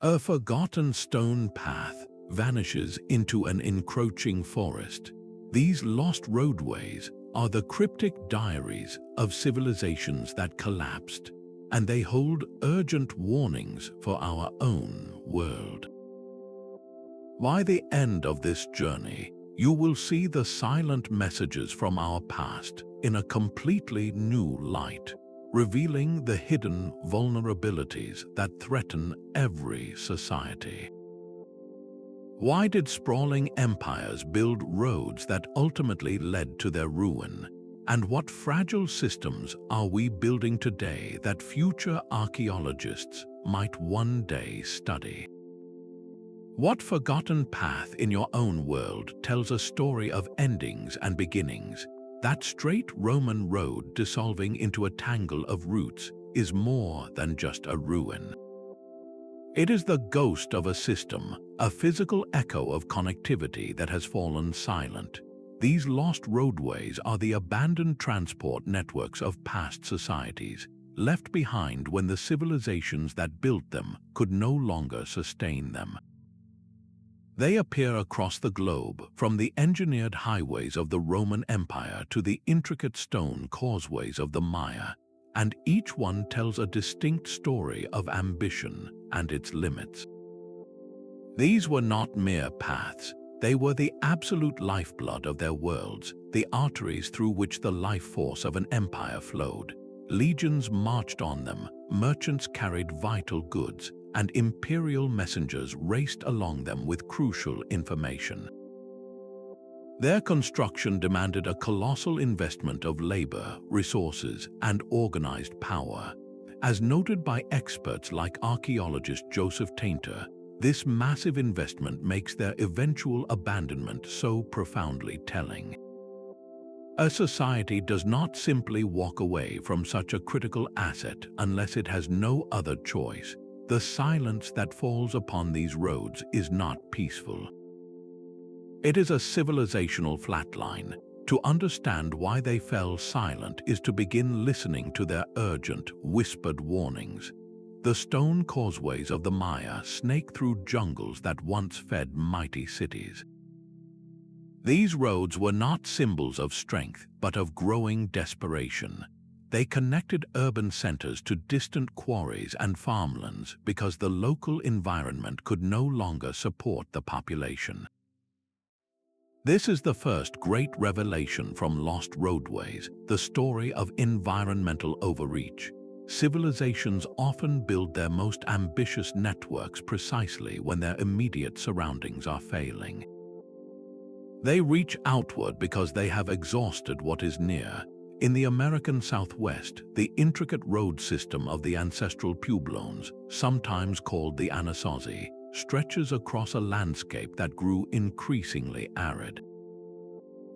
A forgotten stone path vanishes into an encroaching forest. These lost roadways are the cryptic diaries of civilizations that collapsed, and they hold urgent warnings for our own world. By the end of this journey, you will see the silent messages from our past in a completely new light, revealing the hidden vulnerabilities that threaten every society. Why did sprawling empires build roads that ultimately led to their ruin? And what fragile systems are we building today that future archaeologists might one day study? What forgotten path in your own world tells a story of endings and beginnings? That straight Roman road dissolving into a tangle of roots is more than just a ruin. It is the ghost of a system, a physical echo of connectivity that has fallen silent. These lost roadways are the abandoned transport networks of past societies, left behind when the civilizations that built them could no longer sustain them. They appear across the globe, from the engineered highways of the Roman Empire to the intricate stone causeways of the Maya, and each one tells a distinct story of ambition and its limits. These were not mere paths, they were the absolute lifeblood of their worlds, the arteries through which the life force of an empire flowed. Legions marched on them, merchants carried vital goods, and imperial messengers raced along them with crucial information. Their construction demanded a colossal investment of labor, resources, and organized power. As noted by experts like archaeologist Joseph Tainter, this massive investment makes their eventual abandonment so profoundly telling. A society does not simply walk away from such a critical asset unless it has no other choice. The silence that falls upon these roads is not peaceful. It is a civilizational flatline. To understand why they fell silent is to begin listening to their urgent, whispered warnings. The stone causeways of the Maya snake through jungles that once fed mighty cities. These roads were not symbols of strength, but of growing desperation. They connected urban centers to distant quarries and farmlands because the local environment could no longer support the population. This is the first great revelation from Lost Roadways, the story of environmental overreach. Civilizations often build their most ambitious networks precisely when their immediate surroundings are failing. They reach outward because they have exhausted what is near. In the American Southwest, the intricate road system of the ancestral pueblones, sometimes called the Anasazi, stretches across a landscape that grew increasingly arid.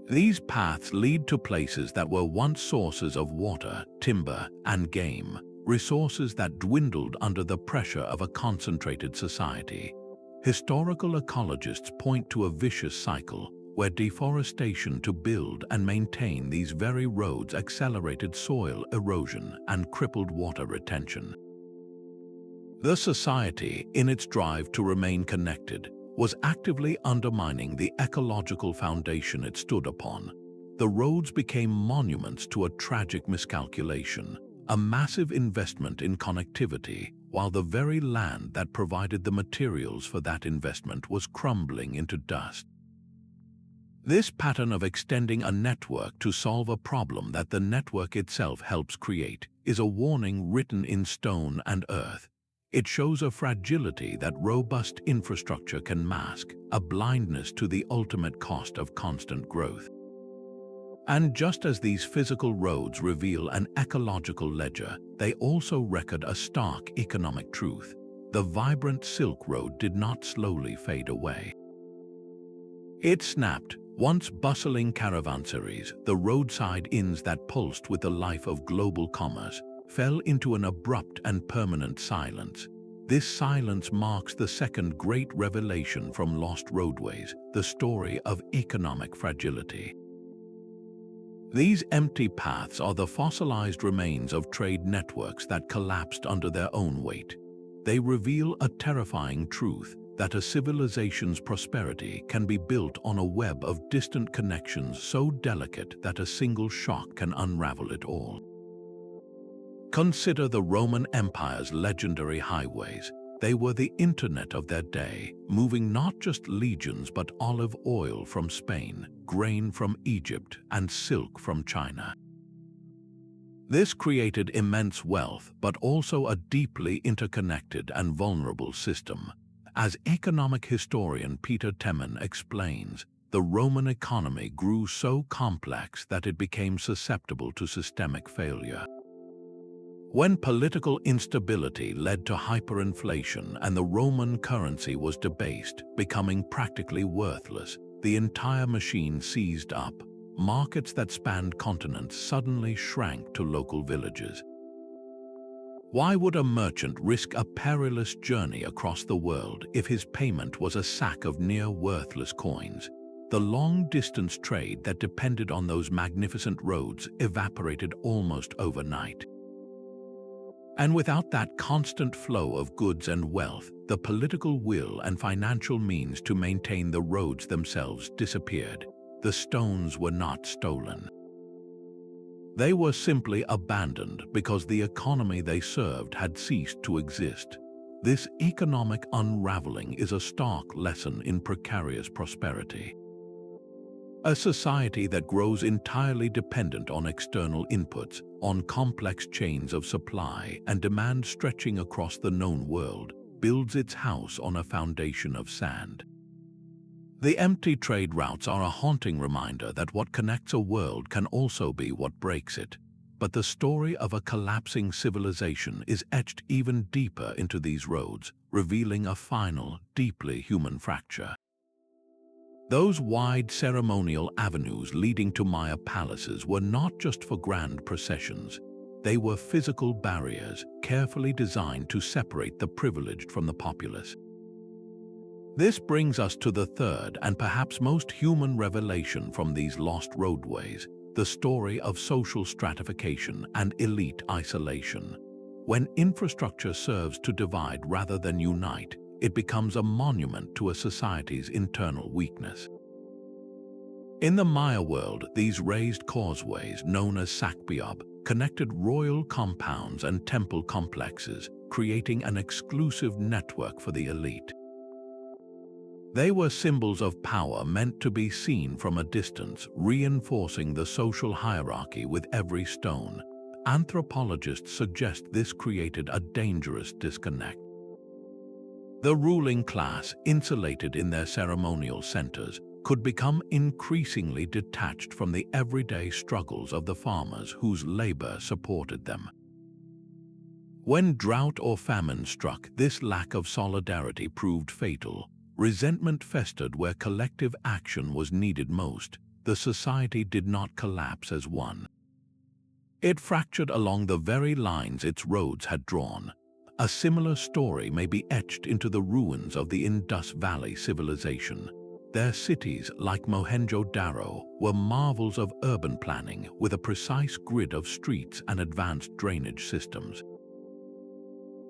These paths lead to places that were once sources of water, timber, and game, resources that dwindled under the pressure of a concentrated society. Historical ecologists point to a vicious cycle where deforestation to build and maintain these very roads accelerated soil erosion and crippled water retention. The society, in its drive to remain connected, was actively undermining the ecological foundation it stood upon. The roads became monuments to a tragic miscalculation, a massive investment in connectivity, while the very land that provided the materials for that investment was crumbling into dust. This pattern of extending a network to solve a problem that the network itself helps create is a warning written in stone and earth. It shows a fragility that robust infrastructure can mask, a blindness to the ultimate cost of constant growth. And just as these physical roads reveal an ecological ledger, they also record a stark economic truth. The vibrant Silk Road did not slowly fade away. It snapped. Once bustling caravanserais, the roadside inns that pulsed with the life of global commerce, fell into an abrupt and permanent silence. This silence marks the second great revelation from Lost Roadways, the story of economic fragility. These empty paths are the fossilized remains of trade networks that collapsed under their own weight. They reveal a terrifying truth that a civilization's prosperity can be built on a web of distant connections so delicate that a single shock can unravel it all. Consider the Roman Empire's legendary highways. They were the internet of their day, moving not just legions but olive oil from Spain, grain from Egypt, and silk from China. This created immense wealth, but also a deeply interconnected and vulnerable system. As economic historian Peter Temin explains, the Roman economy grew so complex that it became susceptible to systemic failure. When political instability led to hyperinflation and the Roman currency was debased, becoming practically worthless, the entire machine seized up. Markets that spanned continents suddenly shrank to local villages. Why would a merchant risk a perilous journey across the world if his payment was a sack of near-worthless coins? The long-distance trade that depended on those magnificent roads evaporated almost overnight. And without that constant flow of goods and wealth, the political will and financial means to maintain the roads themselves disappeared. The stones were not stolen. They were simply abandoned because the economy they served had ceased to exist. This economic unraveling is a stark lesson in precarious prosperity. A society that grows entirely dependent on external inputs, on complex chains of supply and demand stretching across the known world, builds its house on a foundation of sand. The empty trade routes are a haunting reminder that what connects a world can also be what breaks it. But the story of a collapsing civilization is etched even deeper into these roads, revealing a final, deeply human fracture. Those wide ceremonial avenues leading to Maya palaces were not just for grand processions. They were physical barriers, carefully designed to separate the privileged from the populace. This brings us to the third and perhaps most human revelation from these lost roadways, the story of social stratification and elite isolation. When infrastructure serves to divide rather than unite, it becomes a monument to a society's internal weakness. In the Maya world, these raised causeways, known as Sacbeob, connected royal compounds and temple complexes, creating an exclusive network for the elite. They were symbols of power meant to be seen from a distance, reinforcing the social hierarchy with every stone. Anthropologists suggest this created a dangerous disconnect. The ruling class, insulated in their ceremonial centers, could become increasingly detached from the everyday struggles of the farmers whose labor supported them. When drought or famine struck, this lack of solidarity proved fatal. Resentment festered where collective action was needed most. The society did not collapse as one. It fractured along the very lines its roads had drawn. A similar story may be etched into the ruins of the Indus Valley civilization. Their cities, like Mohenjo-Daro, were marvels of urban planning with a precise grid of streets and advanced drainage systems.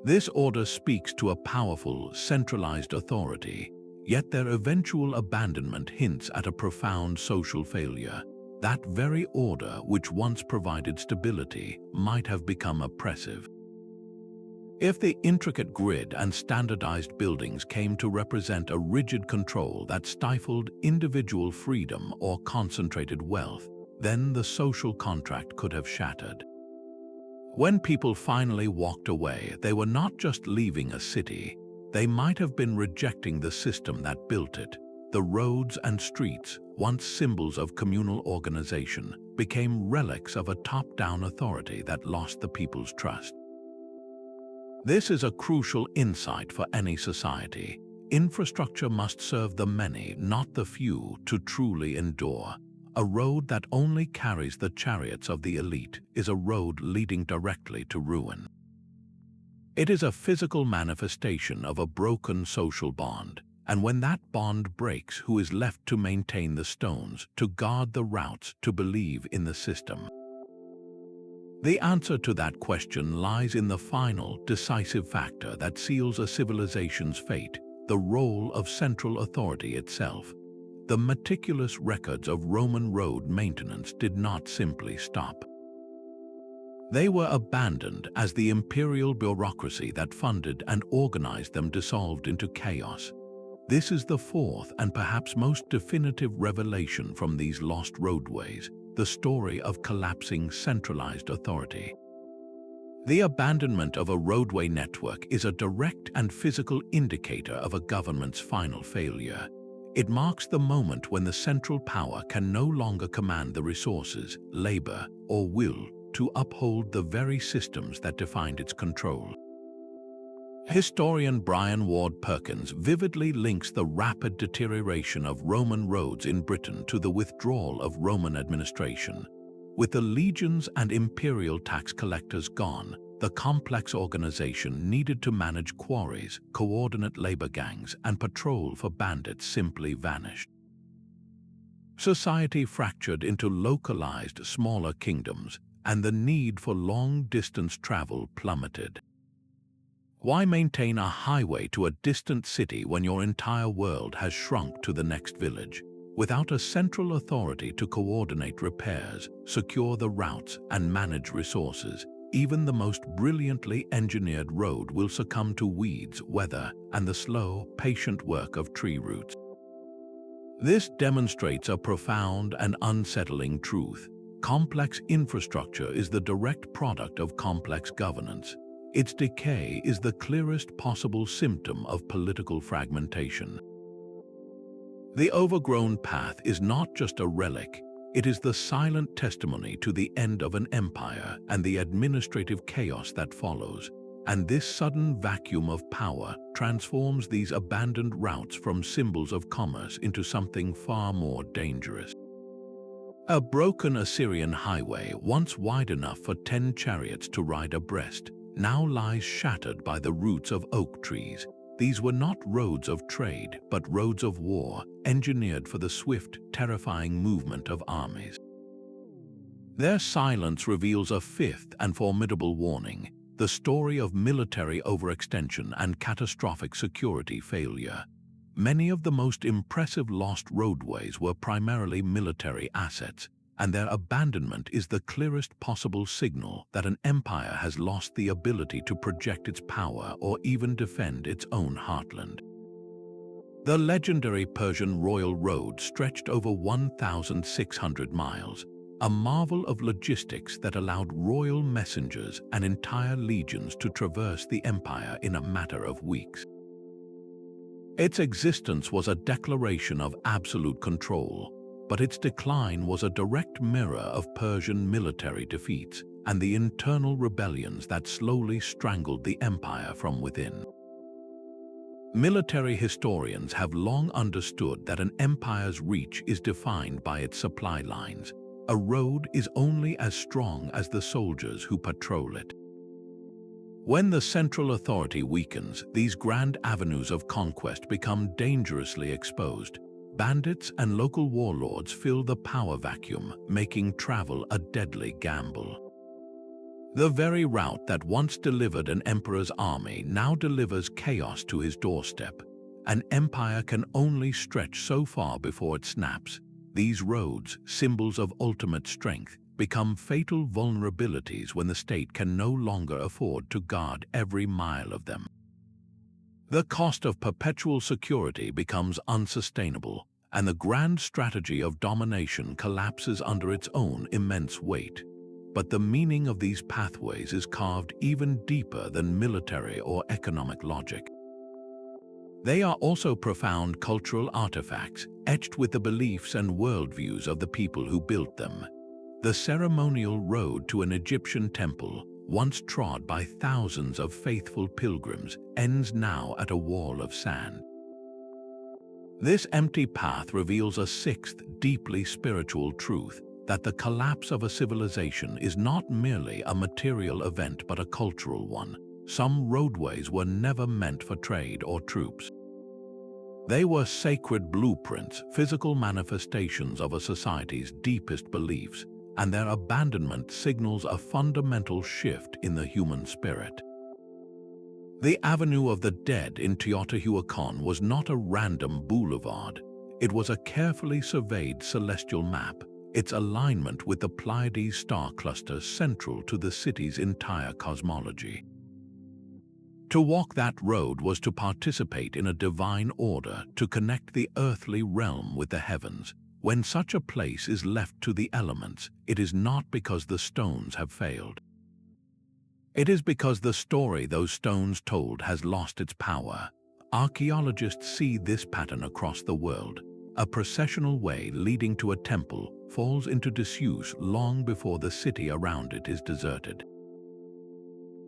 This order speaks to a powerful, centralized authority, yet their eventual abandonment hints at a profound social failure. That very order, which once provided stability, might have become oppressive. If the intricate grid and standardized buildings came to represent a rigid control that stifled individual freedom or concentrated wealth, then the social contract could have shattered. When people finally walked away, they were not just leaving a city. They might have been rejecting the system that built it. The roads and streets, once symbols of communal organization, became relics of a top-down authority that lost the people's trust. This is a crucial insight for any society. Infrastructure must serve the many, not the few, to truly endure. A road that only carries the chariots of the elite is a road leading directly to ruin. It is a physical manifestation of a broken social bond, and when that bond breaks, who is left to maintain the stones, to guard the routes, to believe in the system? The answer to that question lies in the final, decisive factor that seals a civilization's fate: the role of central authority itself. The meticulous records of Roman road maintenance did not simply stop. They were abandoned as the imperial bureaucracy that funded and organized them dissolved into chaos. This is the fourth and perhaps most definitive revelation from these lost roadways: the story of collapsing centralized authority. The abandonment of a roadway network is a direct and physical indicator of a government's final failure. It marks the moment when the central power can no longer command the resources, labor, or will to uphold the very systems that defined its control. Historian Brian Ward Perkins vividly links the rapid deterioration of Roman roads in Britain to the withdrawal of Roman administration. With the legions and imperial tax collectors gone, the complex organization needed to manage quarries, coordinate labor gangs, and patrol for bandits simply vanished. Society fractured into localized, smaller kingdoms, and the need for long-distance travel plummeted. Why maintain a highway to a distant city when your entire world has shrunk to the next village? Without a central authority to coordinate repairs, secure the routes, and manage resources, even the most brilliantly engineered road will succumb to weeds, weather, and the slow, patient work of tree roots. This demonstrates a profound and unsettling truth. Complex infrastructure is the direct product of complex governance. Its decay is the clearest possible symptom of political fragmentation. The overgrown path is not just a relic, it is the silent testimony to the end of an empire and the administrative chaos that follows. And this sudden vacuum of power transforms these abandoned routes from symbols of commerce into something far more dangerous. A broken Assyrian highway, once wide enough for 10 chariots to ride abreast, now lies shattered by the roots of oak trees. These were not roads of trade, but roads of war, engineered for the swift, terrifying movement of armies. Their silence reveals a fifth and formidable warning: the story of military overextension and catastrophic security failure. Many of the most impressive lost roadways were primarily military assets, and their abandonment is the clearest possible signal that an empire has lost the ability to project its power or even defend its own heartland. The legendary Persian Royal Road stretched over 1,600 miles, a marvel of logistics that allowed royal messengers and entire legions to traverse the empire in a matter of weeks. Its existence was a declaration of absolute control, but its decline was a direct mirror of Persian military defeats and the internal rebellions that slowly strangled the empire from within. Military historians have long understood that an empire's reach is defined by its supply lines. A road is only as strong as the soldiers who patrol it. When the central authority weakens, these grand avenues of conquest become dangerously exposed. Bandits and local warlords fill the power vacuum, making travel a deadly gamble. The very route that once delivered an emperor's army now delivers chaos to his doorstep. An empire can only stretch so far before it snaps. These roads, symbols of ultimate strength, become fatal vulnerabilities when the state can no longer afford to guard every mile of them. The cost of perpetual security becomes unsustainable, and the grand strategy of domination collapses under its own immense weight. But the meaning of these pathways is carved even deeper than military or economic logic. They are also profound cultural artifacts, etched with the beliefs and worldviews of the people who built them. The ceremonial road to an Egyptian temple, once trod by thousands of faithful pilgrims, ends now at a wall of sand. This empty path reveals a sixth, deeply spiritual truth: that the collapse of a civilization is not merely a material event but a cultural one. Some roadways were never meant for trade or troops. They were sacred blueprints, physical manifestations of a society's deepest beliefs. and their abandonment signals a fundamental shift in the human spirit. The Avenue of the Dead in Teotihuacan was not a random boulevard. It was a carefully surveyed celestial map, its alignment with the Pleiades star cluster central to the city's entire cosmology. To walk that road was to participate in a divine order, to connect the earthly realm with the heavens. When such a place is left to the elements, it is not because the stones have failed. It is because the story those stones told has lost its power. Archaeologists see this pattern across the world. A processional way leading to a temple falls into disuse long before the city around it is deserted.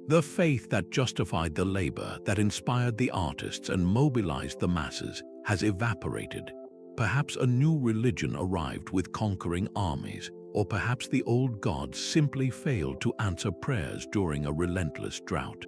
The faith that justified the labor, that inspired the artists and mobilized the masses, has evaporated. Perhaps a new religion arrived with conquering armies, or perhaps the old gods simply failed to answer prayers during a relentless drought.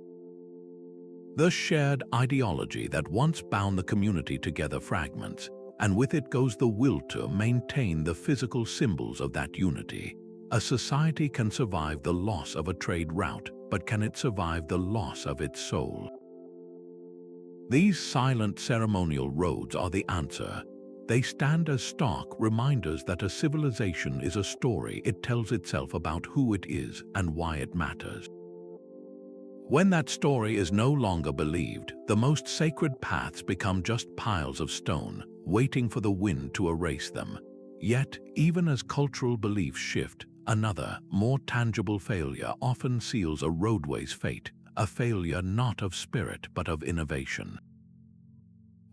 The shared ideology that once bound the community together fragments, and with it goes the will to maintain the physical symbols of that unity. A society can survive the loss of a trade route, but can it survive the loss of its soul? These silent ceremonial roads are the answer. They stand as stark reminders that a civilization is a story it tells itself about who it is and why it matters. When that story is no longer believed, the most sacred paths become just piles of stone, waiting for the wind to erase them. Yet, even as cultural beliefs shift, another, more tangible failure often seals a roadway's fate, a failure not of spirit but of innovation.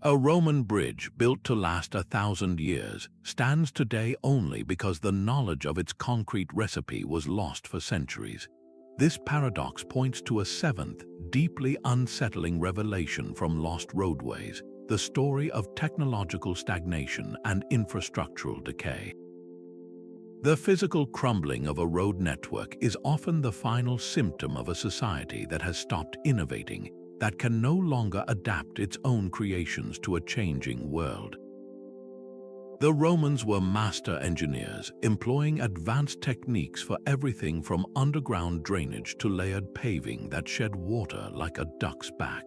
A Roman bridge built to last 1,000 years stands today only because the knowledge of its concrete recipe was lost for centuries. This paradox points to a seventh, deeply unsettling revelation from lost roadways, the story of technological stagnation and infrastructural decay. The physical crumbling of a road network is often the final symptom of a society that has stopped innovating, that can no longer adapt its own creations to a changing world. The Romans were master engineers, employing advanced techniques for everything from underground drainage to layered paving that shed water like a duck's back.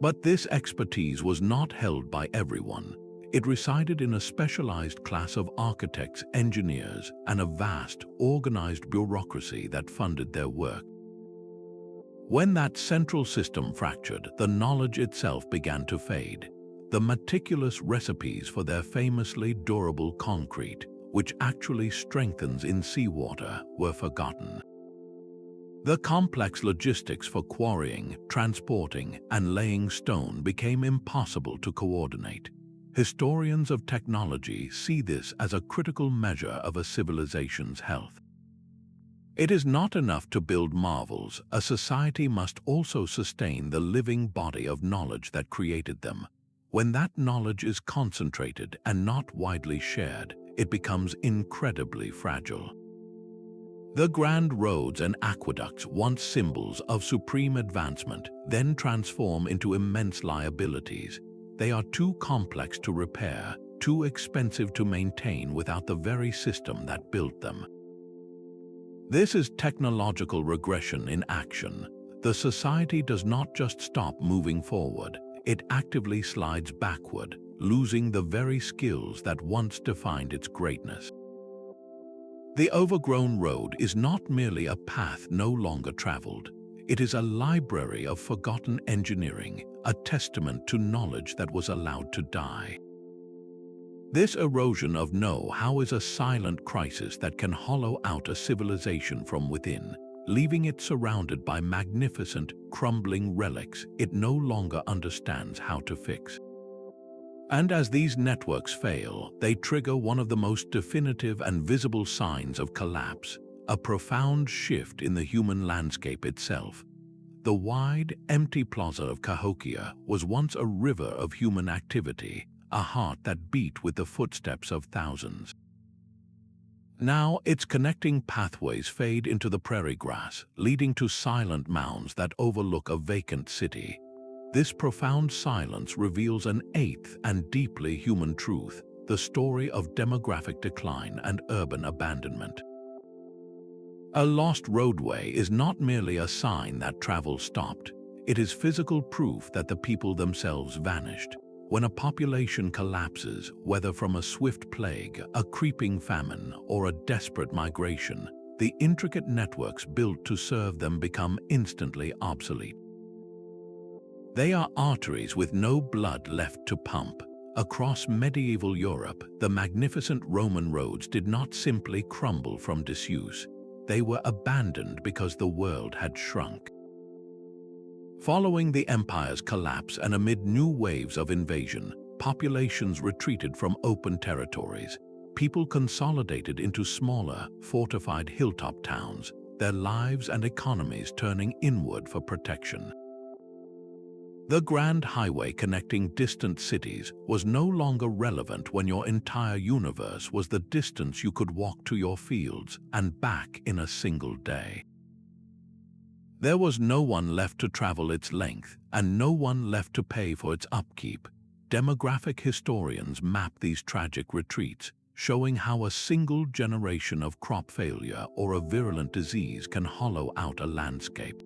But this expertise was not held by everyone. It resided in a specialized class of architects, engineers, and a vast, organized bureaucracy that funded their work. When that central system fractured, the knowledge itself began to fade. The meticulous recipes for their famously durable concrete, which actually strengthens in seawater, were forgotten. The complex logistics for quarrying, transporting, and laying stone became impossible to coordinate. Historians of technology see this as a critical measure of a civilization's health. It is not enough to build marvels. A society must also sustain the living body of knowledge that created them. When that knowledge is concentrated and not widely shared, it becomes incredibly fragile. The grand roads and aqueducts, once symbols of supreme advancement, then transform into immense liabilities. They are too complex to repair, too expensive to maintain without the very system that built them. This is technological regression in action. The society does not just stop moving forward, it actively slides backward, losing the very skills that once defined its greatness. The overgrown road is not merely a path no longer traveled. It is a library of forgotten engineering, a testament to knowledge that was allowed to die. This erosion of know-how is a silent crisis that can hollow out a civilization from within, leaving it surrounded by magnificent, crumbling relics it no longer understands how to fix. And as these networks fail, they trigger one of the most definitive and visible signs of collapse, a profound shift in the human landscape itself. The wide, empty plaza of Cahokia was once a river of human activity, a heart that beat with the footsteps of thousands. Now its connecting pathways fade into the prairie grass, leading to silent mounds that overlook a vacant city. This profound silence reveals an eighth and deeply human truth. the story of demographic decline and urban abandonment. A lost roadway is not merely a sign that travel stopped. It is physical proof that the people themselves vanished. When a population collapses, whether from a swift plague, a creeping famine, or a desperate migration, the intricate networks built to serve them become instantly obsolete. They are arteries with no blood left to pump. Across medieval Europe, the magnificent Roman roads did not simply crumble from disuse. They were abandoned because the world had shrunk. Following the empire's collapse and amid new waves of invasion, populations retreated from open territories. People consolidated into smaller, fortified hilltop towns, their lives and economies turning inward for protection. The grand highway connecting distant cities was no longer relevant when your entire universe was the distance you could walk to your fields and back in a single day. There was no one left to travel its length, and no one left to pay for its upkeep. Demographic historians map these tragic retreats, showing how a single generation of crop failure or a virulent disease can hollow out a landscape.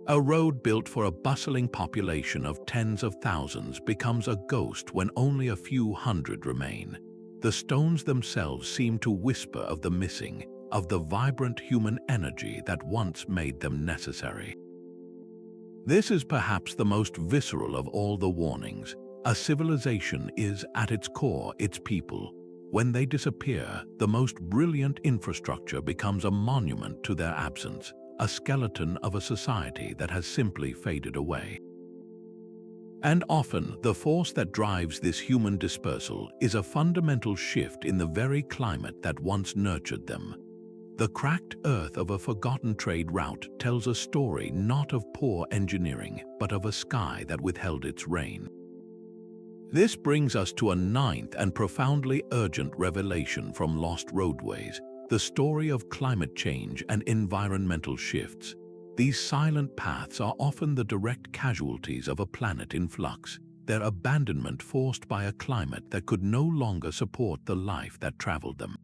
A road built for a bustling population of tens of thousands becomes a ghost when only a few hundred remain. The stones themselves seem to whisper of the missing, of the vibrant human energy that once made them necessary. This is perhaps the most visceral of all the warnings. A civilization is, at its core, its people. When they disappear, the most brilliant infrastructure becomes a monument to their absence, a skeleton of a society that has simply faded away. And often, the force that drives this human dispersal is a fundamental shift in the very climate that once nurtured them. The cracked earth of a forgotten trade route tells a story not of poor engineering, but of a sky that withheld its rain. This brings us to a ninth and profoundly urgent revelation from Lost Roadways, the story of climate change and environmental shifts. These silent paths are often the direct casualties of a planet in flux, their abandonment forced by a climate that could no longer support the life that traveled them.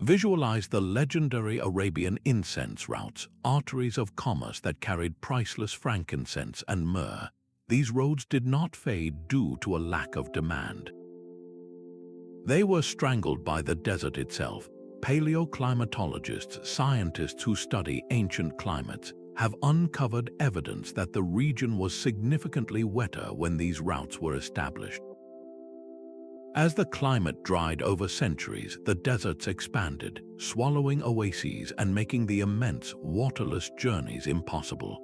Visualize the legendary Arabian incense routes, arteries of commerce that carried priceless frankincense and myrrh. These roads did not fade due to a lack of demand. They were strangled by the desert itself. Paleoclimatologists, scientists who study ancient climates, have uncovered evidence that the region was significantly wetter when these routes were established. As the climate dried over centuries, the deserts expanded, swallowing oases and making the immense, waterless journeys impossible.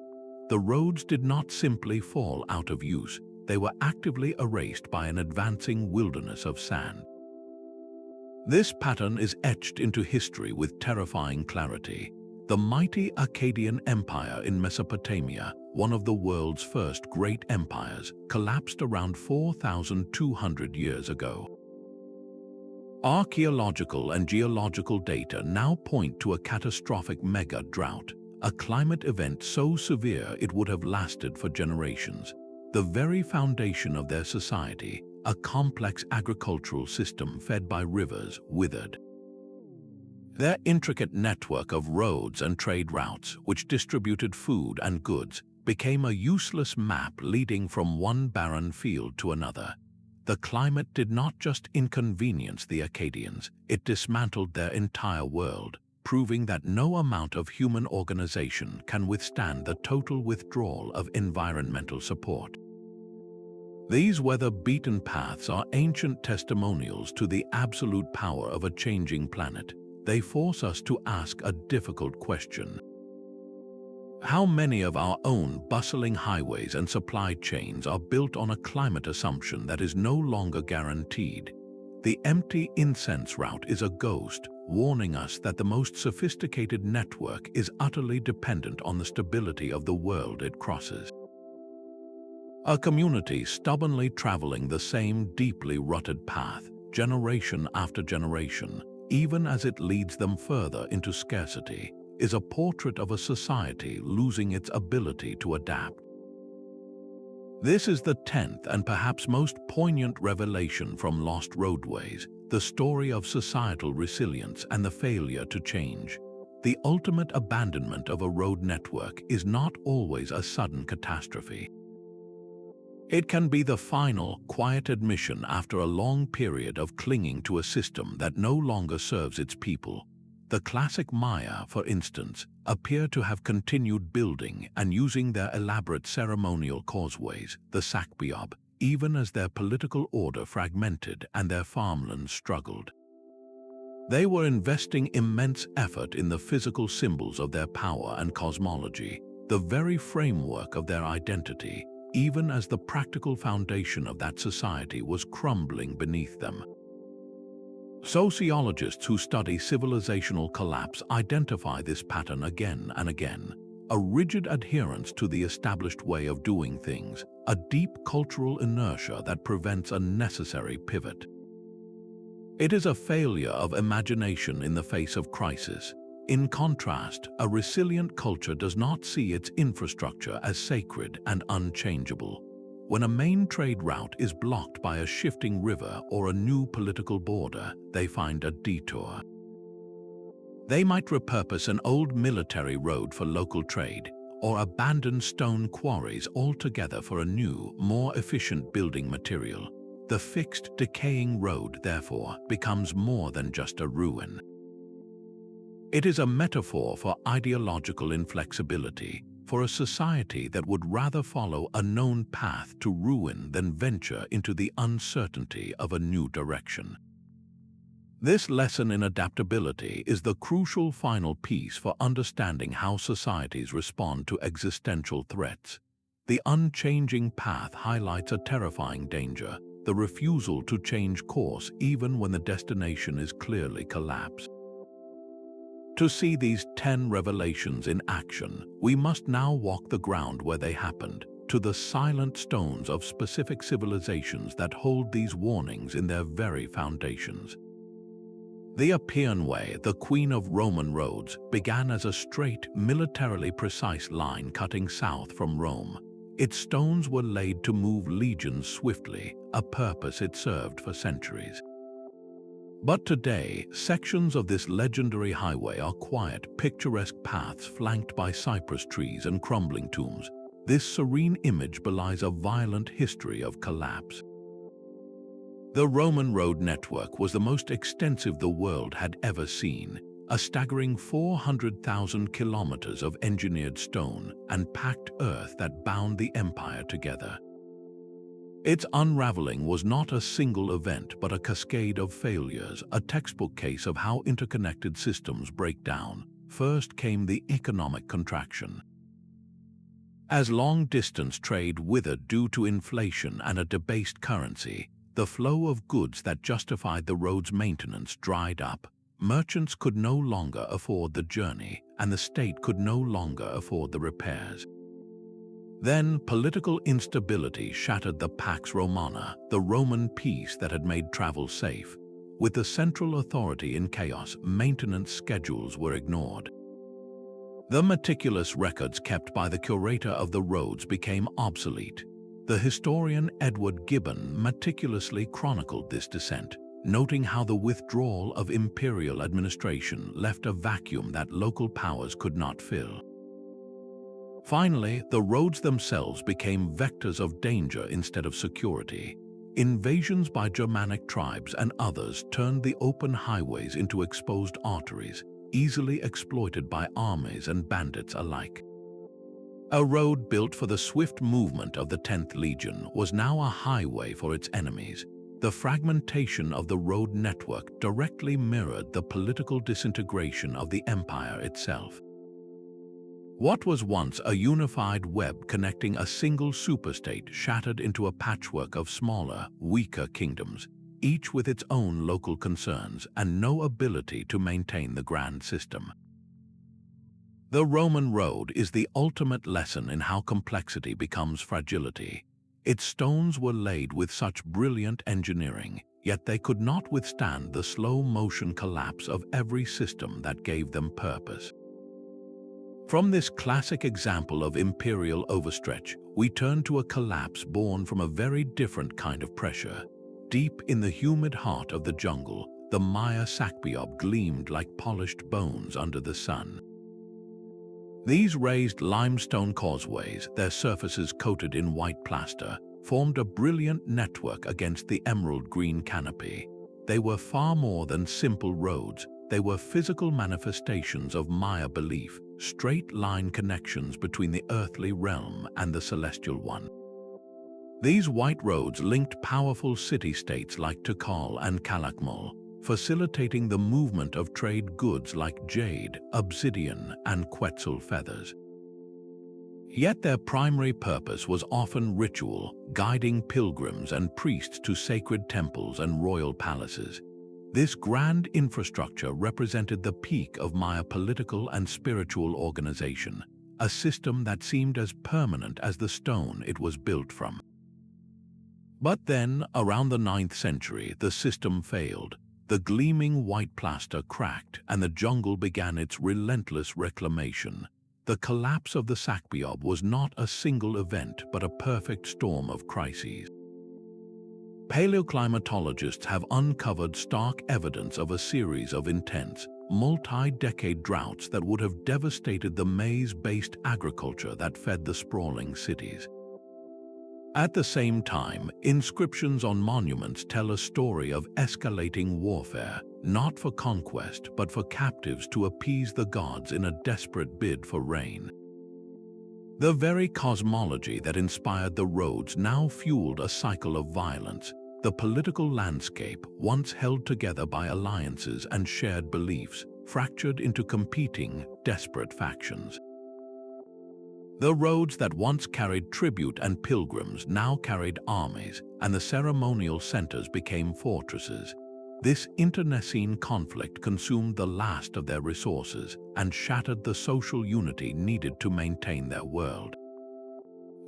The roads did not simply fall out of use, they were actively erased by an advancing wilderness of sand. This pattern is etched into history with terrifying clarity. The mighty Akkadian Empire in Mesopotamia, one of the world's first great empires, collapsed around 4,200 years ago. Archaeological and geological data now point to a catastrophic mega-drought, a climate event so severe it would have lasted for generations. The very foundation of their society, a complex agricultural system fed by rivers, withered. Their intricate network of roads and trade routes, which distributed food and goods, became a useless map leading from one barren field to another. The climate did not just inconvenience the Akkadians, it dismantled their entire world, proving that no amount of human organization can withstand the total withdrawal of environmental support. These weather-beaten paths are ancient testimonials to the absolute power of a changing planet. They force us to ask a difficult question. How many of our own bustling highways and supply chains are built on a climate assumption that is no longer guaranteed? The empty incense route is a ghost, warning us that the most sophisticated network is utterly dependent on the stability of the world it crosses. A community stubbornly traveling the same deeply rutted path, generation after generation, even as it leads them further into scarcity, is a portrait of a society losing its ability to adapt. This is the 10th and perhaps most poignant revelation from Lost Roadways, the story of societal resilience and the failure to change. The ultimate abandonment of a road network is not always a sudden catastrophe. It can be the final, quiet admission after a long period of clinging to a system that no longer serves its people. The classic Maya, for instance, appear to have continued building and using their elaborate ceremonial causeways, the Sacbeob, even as their political order fragmented and their farmlands struggled. They were investing immense effort in the physical symbols of their power and cosmology, the very framework of their identity, even as the practical foundation of that society was crumbling beneath them. Sociologists who study civilizational collapse identify this pattern again and again: a rigid adherence to the established way of doing things, a deep cultural inertia that prevents a necessary pivot. It is a failure of imagination in the face of crisis. In contrast, a resilient culture does not see its infrastructure as sacred and unchangeable. When a main trade route is blocked by a shifting river or a new political border, they find a detour. They might repurpose an old military road for local trade, or abandon stone quarries altogether for a new, more efficient building material. The fixed, decaying road, therefore, becomes more than just a ruin. It is a metaphor for ideological inflexibility, for a society that would rather follow a known path to ruin than venture into the uncertainty of a new direction. This lesson in adaptability is the crucial final piece for understanding how societies respond to existential threats. The unchanging path highlights a terrifying danger: the refusal to change course even when the destination is clearly collapse. To see these 10 revelations in action, we must now walk the ground where they happened, to the silent stones of specific civilizations that hold these warnings in their very foundations. The Appian Way, the queen of Roman roads, began as a straight, militarily precise line cutting south from Rome. Its stones were laid to move legions swiftly, a purpose it served for centuries. But today, sections of this legendary highway are quiet, picturesque paths flanked by cypress trees and crumbling tombs. This serene image belies a violent history of collapse. The Roman road network was the most extensive the world had ever seen, a staggering 400,000 kilometers of engineered stone and packed earth that bound the empire together. Its unraveling was not a single event but a cascade of failures, a textbook case of how interconnected systems break down. First came the economic contraction. As long-distance trade withered due to inflation and a debased currency, the flow of goods that justified the road's maintenance dried up. Merchants could no longer afford the journey, and the state could no longer afford the repairs. Then political instability shattered the Pax Romana, the Roman peace that had made travel safe. With the central authority in chaos, maintenance schedules were ignored. The meticulous records kept by the curator of the roads became obsolete. The historian Edward Gibbon meticulously chronicled this descent, noting how the withdrawal of imperial administration left a vacuum that local powers could not fill. Finally, the roads themselves became vectors of danger instead of security. Invasions by Germanic tribes and others turned the open highways into exposed arteries, easily exploited by armies and bandits alike. A road built for the swift movement of the 10th Legion was now a highway for its enemies. The fragmentation of the road network directly mirrored the political disintegration of the empire itself. What was once a unified web connecting a single superstate shattered into a patchwork of smaller, weaker kingdoms, each with its own local concerns and no ability to maintain the grand system. The Roman road is the ultimate lesson in how complexity becomes fragility. Its stones were laid with such brilliant engineering, yet they could not withstand the slow-motion collapse of every system that gave them purpose. From this classic example of imperial overstretch, we turn to a collapse born from a very different kind of pressure. Deep in the humid heart of the jungle, the Maya Sacbeob gleamed like polished bones under the sun. These raised limestone causeways, their surfaces coated in white plaster, formed a brilliant network against the emerald green canopy. They were far more than simple roads. They were physical manifestations of Maya belief, straight-line connections between the earthly realm and the celestial one. These white roads linked powerful city-states like Tikal and Calakmul, facilitating the movement of trade goods like jade, obsidian, and quetzal feathers. Yet their primary purpose was often ritual, guiding pilgrims and priests to sacred temples and royal palaces. This grand infrastructure represented the peak of Maya political and spiritual organization, a system that seemed as permanent as the stone it was built from. But then, around the 9th century, the system failed. The gleaming white plaster cracked, and the jungle began its relentless reclamation. The collapse of the Sacbeob was not a single event, but a perfect storm of crises. Paleoclimatologists have uncovered stark evidence of a series of intense, multi-decade droughts that would have devastated the maize-based agriculture that fed the sprawling cities. At the same time, inscriptions on monuments tell a story of escalating warfare, not for conquest but for captives to appease the gods in a desperate bid for rain. The very cosmology that inspired the roads now fueled a cycle of violence. The political landscape, once held together by alliances and shared beliefs, fractured into competing, desperate factions. The roads that once carried tribute and pilgrims now carried armies, and the ceremonial centers became fortresses. This internecine conflict consumed the last of their resources and shattered the social unity needed to maintain their world.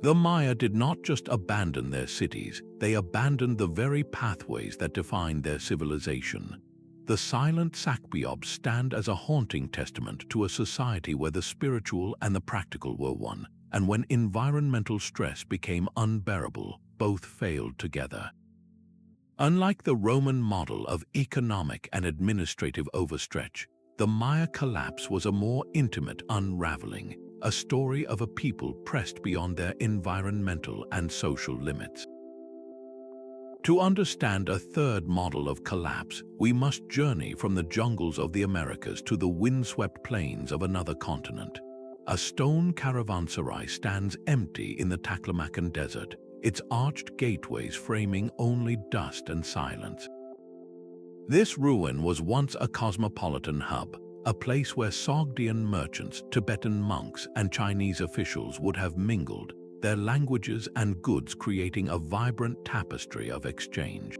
The Maya did not just abandon their cities, they abandoned the very pathways that defined their civilization. The silent Sacbeob stand as a haunting testament to a society where the spiritual and the practical were one, and when environmental stress became unbearable, both failed together. Unlike the Roman model of economic and administrative overstretch, the Maya collapse was a more intimate unraveling, a story of a people pressed beyond their environmental and social limits. To understand a third model of collapse, we must journey from the jungles of the Americas to the windswept plains of another continent. A stone caravanserai stands empty in the Taklamakan Desert, its arched gateways framing only dust and silence. This ruin was once a cosmopolitan hub, a place where Sogdian merchants, Tibetan monks, and Chinese officials would have mingled, their languages and goods creating a vibrant tapestry of exchange.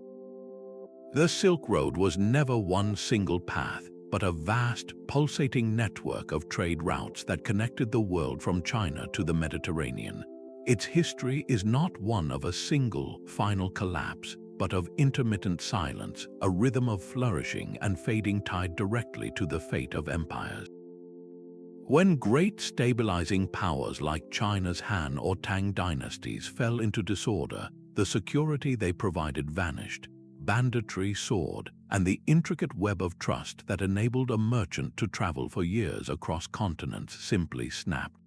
The Silk Road was never one single path, but a vast, pulsating network of trade routes that connected the world from China to the Mediterranean. Its history is not one of a single, final collapse, but of intermittent silence, a rhythm of flourishing and fading tied directly to the fate of empires. When great stabilizing powers like China's Han or Tang dynasties fell into disorder, the security they provided vanished, banditry soared, and the intricate web of trust that enabled a merchant to travel for years across continents simply snapped.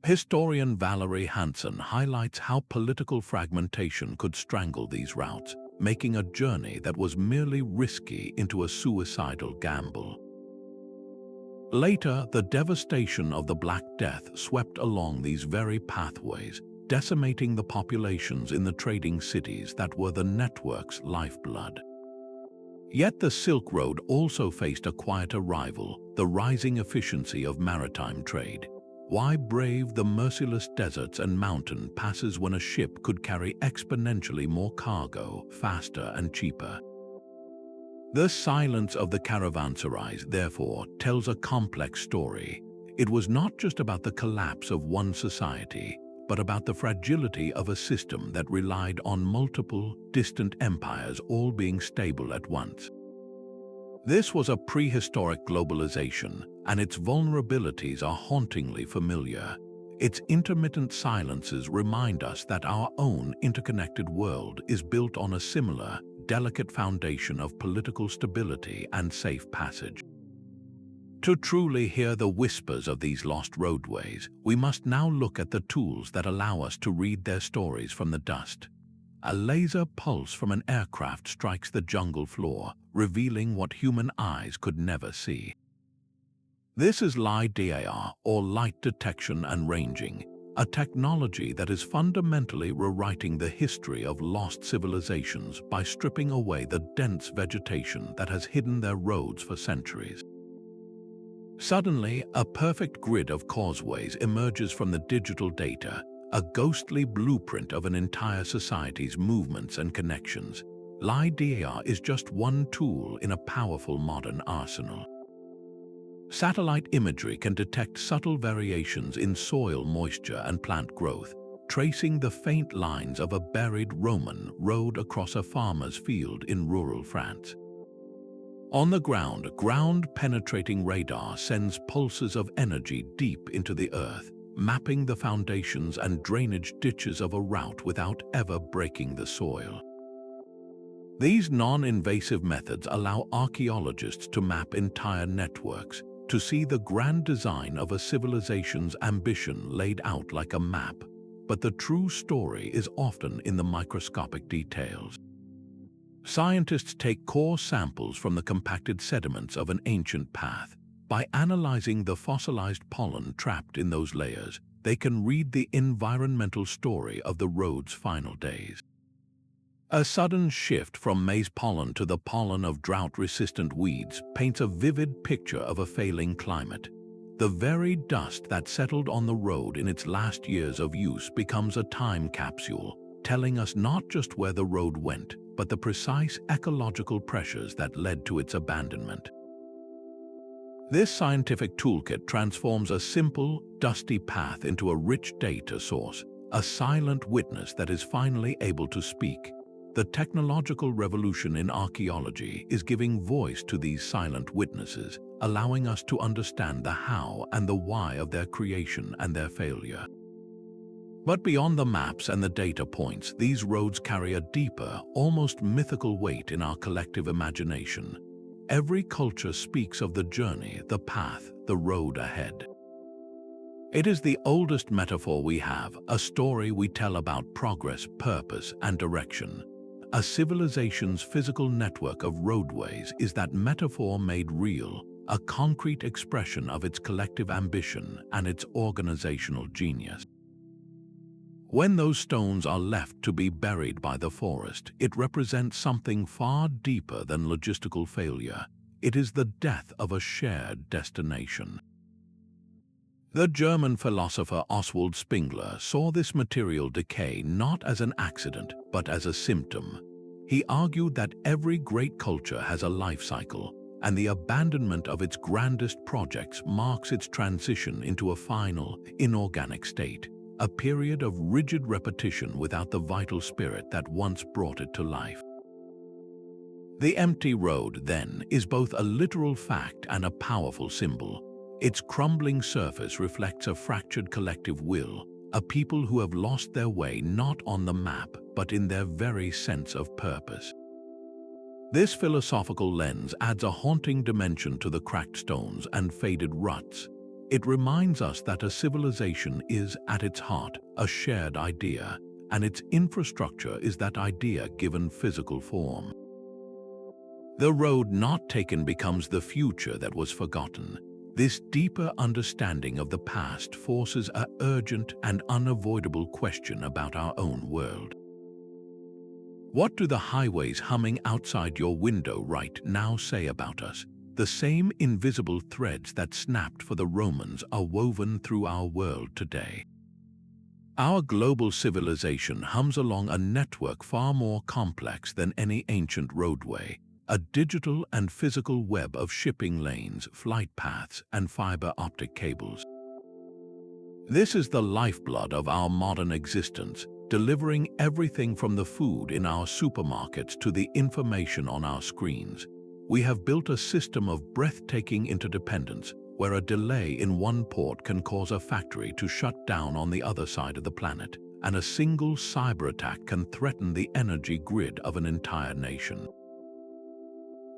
Historian Valerie Hansen highlights how political fragmentation could strangle these routes, making a journey that was merely risky into a suicidal gamble. Later, the devastation of the Black Death swept along these very pathways, decimating the populations in the trading cities that were the network's lifeblood. Yet the Silk Road also faced a quieter rival, the rising efficiency of maritime trade. Why brave the merciless deserts and mountain passes when a ship could carry exponentially more cargo, faster and cheaper? The silence of the caravanserais, therefore, tells a complex story. It was not just about the collapse of one society, but about the fragility of a system that relied on multiple, distant empires all being stable at once. This was a prehistoric globalization, and its vulnerabilities are hauntingly familiar. Its intermittent silences remind us that our own interconnected world is built on a similar, delicate foundation of political stability and safe passage. To truly hear the whispers of these lost roadways, we must now look at the tools that allow us to read their stories from the dust. A laser pulse from an aircraft strikes the jungle floor, revealing what human eyes could never see. This is LiDAR, or light detection and ranging, a technology that is fundamentally rewriting the history of lost civilizations by stripping away the dense vegetation that has hidden their roads for centuries. Suddenly, a perfect grid of causeways emerges from the digital data, a ghostly blueprint of an entire society's movements and connections. LiDAR is just one tool in a powerful modern arsenal. Satellite imagery can detect subtle variations in soil moisture and plant growth, tracing the faint lines of a buried Roman road across a farmer's field in rural France. On the ground-penetrating radar sends pulses of energy deep into the earth, mapping the foundations and drainage ditches of a route without ever breaking the soil. These non-invasive methods allow archaeologists to map entire networks, to see the grand design of a civilization's ambition laid out like a map, but the true story is often in the microscopic details. Scientists take core samples from the compacted sediments of an ancient path. By analyzing the fossilized pollen trapped in those layers, they can read the environmental story of the road's final days. A sudden shift from maize pollen to the pollen of drought-resistant weeds paints a vivid picture of a failing climate. The very dust that settled on the road in its last years of use becomes a time capsule, telling us not just where the road went, but the precise ecological pressures that led to its abandonment. This scientific toolkit transforms a simple, dusty path into a rich data source, a silent witness that is finally able to speak. The technological revolution in archaeology is giving voice to these silent witnesses, allowing us to understand the how and the why of their creation and their failure. But beyond the maps and the data points, these roads carry a deeper, almost mythical weight in our collective imagination. Every culture speaks of the journey, the path, the road ahead. It is the oldest metaphor we have, a story we tell about progress, purpose, and direction. A civilization's physical network of roadways is that metaphor made real, a concrete expression of its collective ambition and its organizational genius. When those stones are left to be buried by the forest, it represents something far deeper than logistical failure. It is the death of a shared destination. The German philosopher Oswald Spengler saw this material decay not as an accident, but as a symptom. He argued that every great culture has a life cycle, and the abandonment of its grandest projects marks its transition into a final, inorganic state. A period of rigid repetition without the vital spirit that once brought it to life. The empty road, then, is both a literal fact and a powerful symbol. Its crumbling surface reflects a fractured collective will, a people who have lost their way not on the map, but in their very sense of purpose. This philosophical lens adds a haunting dimension to the cracked stones and faded ruts. It reminds us that a civilization is, at its heart, a shared idea, and its infrastructure is that idea given physical form. The road not taken becomes the future that was forgotten. This deeper understanding of the past forces an urgent and unavoidable question about our own world. What do the highways humming outside your window right now say about us? The same invisible threads that snapped for the Romans are woven through our world today. Our global civilization hums along a network far more complex than any ancient roadway, a digital and physical web of shipping lanes, flight paths, and fiber optic cables. This is the lifeblood of our modern existence, delivering everything from the food in our supermarkets to the information on our screens. We have built a system of breathtaking interdependence, where a delay in one port can cause a factory to shut down on the other side of the planet, and a single cyber attack can threaten the energy grid of an entire nation.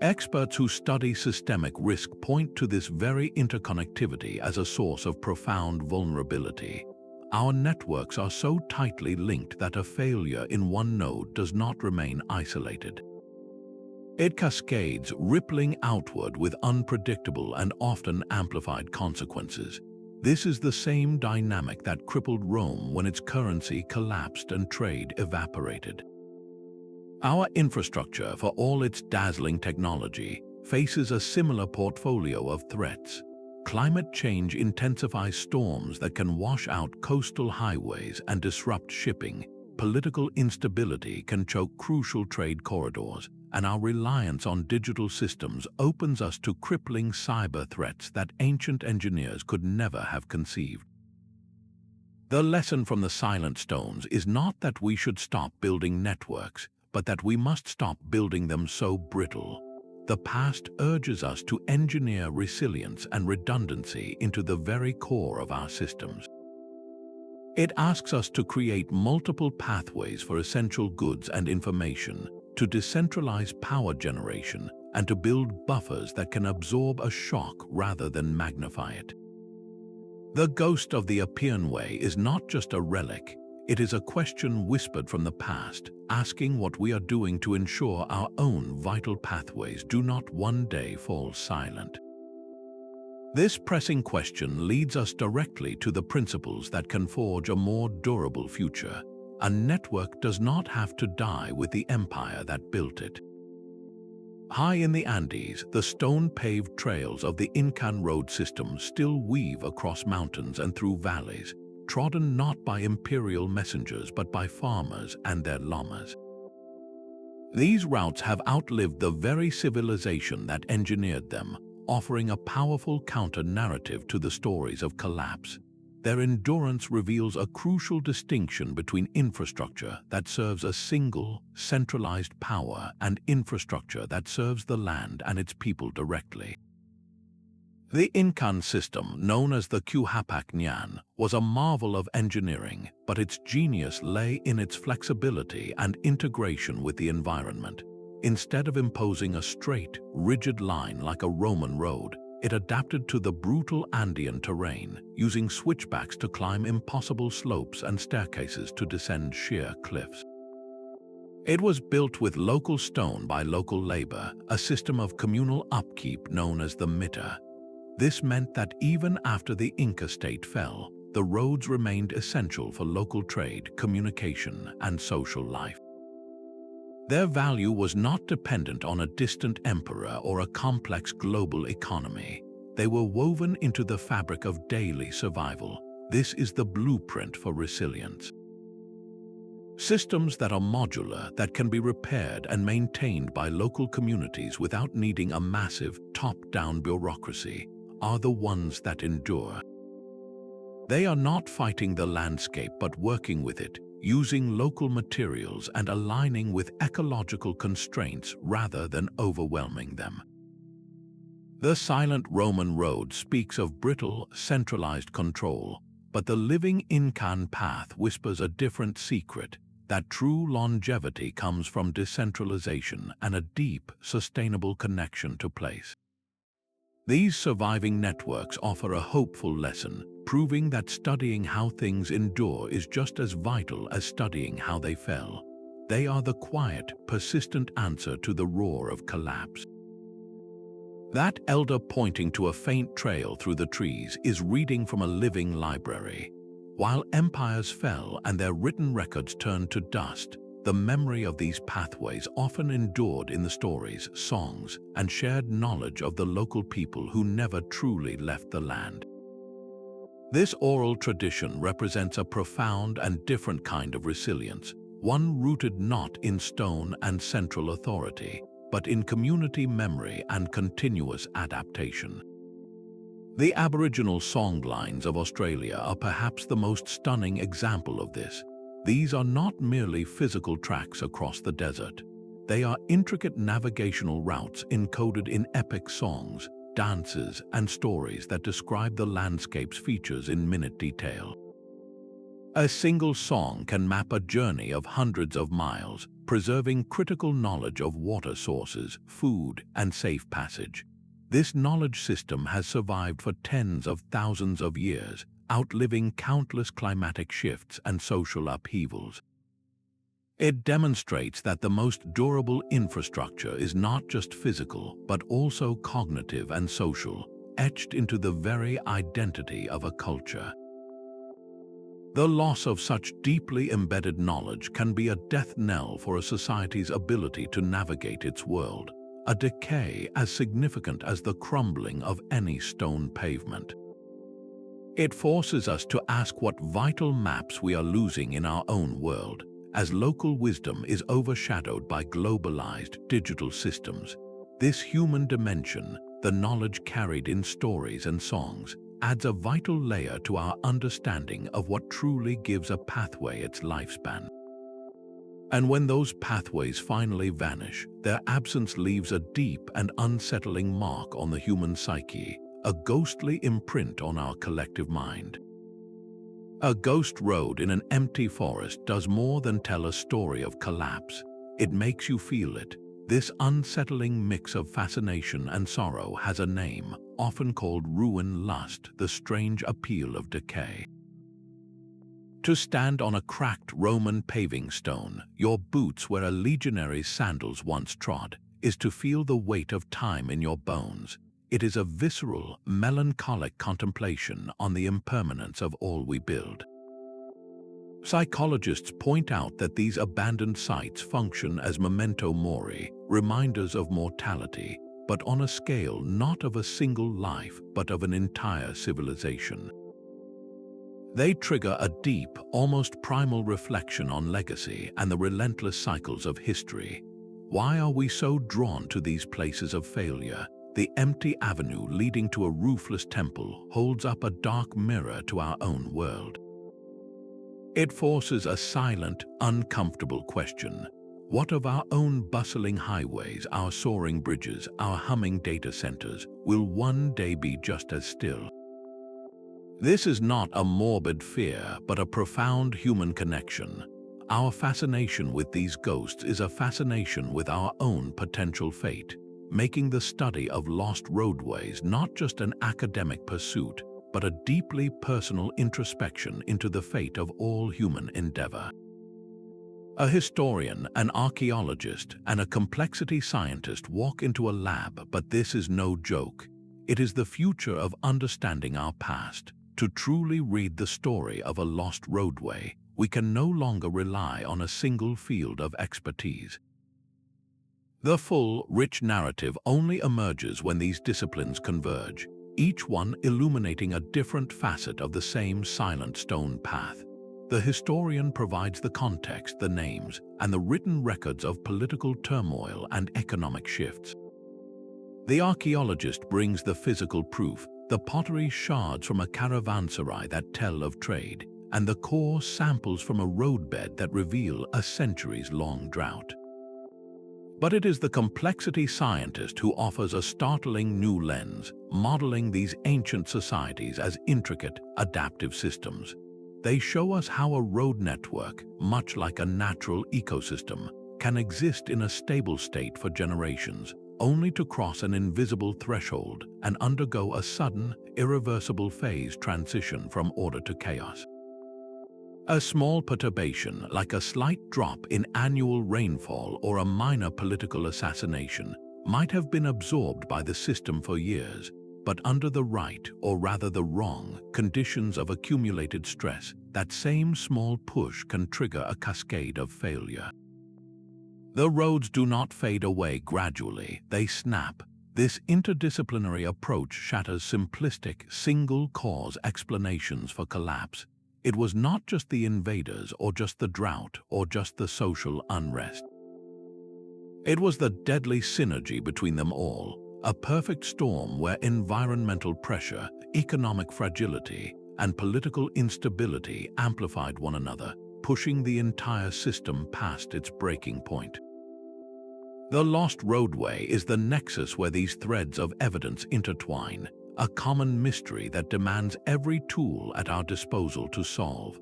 Experts who study systemic risk point to this very interconnectivity as a source of profound vulnerability. Our networks are so tightly linked that a failure in one node does not remain isolated. It cascades, rippling outward with unpredictable and often amplified consequences. This is the same dynamic that crippled Rome when its currency collapsed and trade evaporated. Our infrastructure, for all its dazzling technology, faces a similar portfolio of threats. Climate change intensifies storms that can wash out coastal highways and disrupt shipping. Political instability can choke crucial trade corridors, and our reliance on digital systems opens us to crippling cyber threats that ancient engineers could never have conceived. The lesson from the Silent Stones is not that we should stop building networks, but that we must stop building them so brittle. The past urges us to engineer resilience and redundancy into the very core of our systems. It asks us to create multiple pathways for essential goods and information, to decentralize power generation, and to build buffers that can absorb a shock rather than magnify it. The ghost of the Appian Way is not just a relic, it is a question whispered from the past, asking what we are doing to ensure our own vital pathways do not one day fall silent. This pressing question leads us directly to the principles that can forge a more durable future. A network does not have to die with the empire that built it. High in the Andes, the stone-paved trails of the Incan road system still weave across mountains and through valleys, trodden not by imperial messengers but by farmers and their llamas. These routes have outlived the very civilization that engineered them, offering a powerful counter-narrative to the stories of collapse. Their endurance reveals a crucial distinction between infrastructure that serves a single, centralized power and infrastructure that serves the land and its people directly. The Incan system, known as the Quhapac-Nyan, was a marvel of engineering, but its genius lay in its flexibility and integration with the environment. Instead of imposing a straight, rigid line like a Roman road, it adapted to the brutal Andean terrain, using switchbacks to climb impossible slopes and staircases to descend sheer cliffs. It was built with local stone by local labor, a system of communal upkeep known as the mitter. This meant that even after the Inca state fell, the roads remained essential for local trade, communication, and social life. Their value was not dependent on a distant emperor or a complex global economy. They were woven into the fabric of daily survival. This is the blueprint for resilience. Systems that are modular, that can be repaired and maintained by local communities without needing a massive, top-down bureaucracy, are the ones that endure. They are not fighting the landscape but working with it, using local materials and aligning with ecological constraints rather than overwhelming them. The silent Roman road speaks of brittle, centralized control, but the living Incan path whispers a different secret, that true longevity comes from decentralization and a deep, sustainable connection to place. These surviving networks offer a hopeful lesson, proving that studying how things endure is just as vital as studying how they fell. They are the quiet, persistent answer to the roar of collapse. That elder pointing to a faint trail through the trees is reading from a living library. While empires fell and their written records turned to dust, the memory of these pathways often endured in the stories, songs, and shared knowledge of the local people who never truly left the land. This oral tradition represents a profound and different kind of resilience, one rooted not in stone and central authority, but in community memory and continuous adaptation. The Aboriginal Songlines of Australia are perhaps the most stunning example of this. These are not merely physical tracks across the desert. They are intricate navigational routes encoded in epic songs, dances, and stories that describe the landscape's features in minute detail. A single song can map a journey of hundreds of miles, preserving critical knowledge of water sources, food, and safe passage. This knowledge system has survived for tens of thousands of years, outliving countless climatic shifts and social upheavals. It demonstrates that the most durable infrastructure is not just physical, but also cognitive and social, etched into the very identity of a culture. The loss of such deeply embedded knowledge can be a death knell for a society's ability to navigate its world, a decay as significant as the crumbling of any stone pavement. It forces us to ask what vital maps we are losing in our own world, as local wisdom is overshadowed by globalized digital systems. This human dimension, the knowledge carried in stories and songs, adds a vital layer to our understanding of what truly gives a pathway its lifespan. And when those pathways finally vanish, their absence leaves a deep and unsettling mark on the human psyche, a ghostly imprint on our collective mind. A ghost road in an empty forest does more than tell a story of collapse. It makes you feel it. This unsettling mix of fascination and sorrow has a name, often called ruin lust, the strange appeal of decay. To stand on a cracked Roman paving stone, your boots where a legionary's sandals once trod, is to feel the weight of time in your bones. It is a visceral, melancholic contemplation on the impermanence of all we build. Psychologists point out that these abandoned sites function as memento mori, reminders of mortality, but on a scale not of a single life, but of an entire civilization. They trigger a deep, almost primal reflection on legacy and the relentless cycles of history. Why are we so drawn to these places of failure? The empty avenue leading to a roofless temple holds up a dark mirror to our own world. It forces a silent, uncomfortable question. What of our own bustling highways, our soaring bridges, our humming data centers, will one day be just as still? This is not a morbid fear, but a profound human connection. Our fascination with these ghosts is a fascination with our own potential fate, making the study of lost roadways not just an academic pursuit, but a deeply personal introspection into the fate of all human endeavor. A historian, an archaeologist, and a complexity scientist walk into a lab, but this is no joke. It is the future of understanding our past. To truly read the story of a lost roadway, we can no longer rely on a single field of expertise. The full, rich narrative only emerges when these disciplines converge, each one illuminating a different facet of the same silent stone path. The historian provides the context, the names, and the written records of political turmoil and economic shifts. The archaeologist brings the physical proof, the pottery shards from a caravanserai that tell of trade, and the core samples from a roadbed that reveal a centuries-long drought. But it is the complexity scientist who offers a startling new lens, modeling these ancient societies as intricate, adaptive systems. They show us how a road network, much like a natural ecosystem, can exist in a stable state for generations, only to cross an invisible threshold and undergo a sudden, irreversible phase transition from order to chaos. A small perturbation, like a slight drop in annual rainfall or a minor political assassination, might have been absorbed by the system for years, but under the right, or rather the wrong, conditions of accumulated stress, that same small push can trigger a cascade of failure. The roads do not fade away gradually, they snap. This interdisciplinary approach shatters simplistic, single-cause explanations for collapse. It was not just the invaders, or just the drought, or just the social unrest. It was the deadly synergy between them all, a perfect storm where environmental pressure, economic fragility, and political instability amplified one another, pushing the entire system past its breaking point. The lost roadway is the nexus where these threads of evidence intertwine, a common mystery that demands every tool at our disposal to solve.